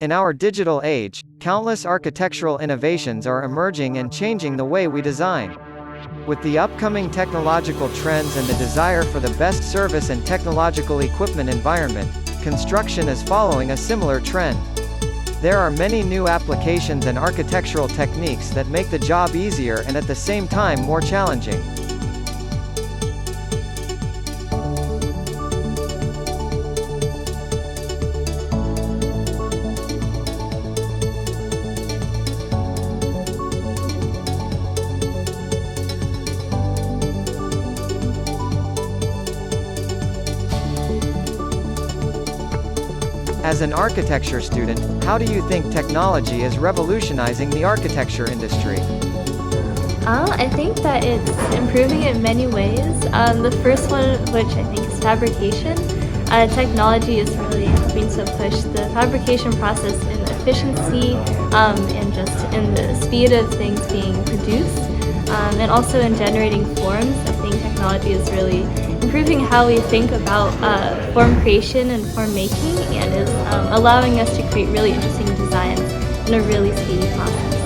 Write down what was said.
In our digital age, countless architectural innovations are emerging and changing the way we design. With the upcoming technological trends and the desire for the best service and technological equipment environment, construction is following a similar trend. There are many new applications and architectural techniques that make the job easier and at the same time more challenging. As an architecture student, how do you think technology is revolutionizing the architecture industry? I think that it's improving in many ways. The first one, which I think is fabrication. Technology is really helping to push the fabrication process in efficiency and just in the speed of things being produced. And also in generating forms, I think technology is really improving how we think about form creation and form making, and is allowing us to create really interesting designs in a really speedy process.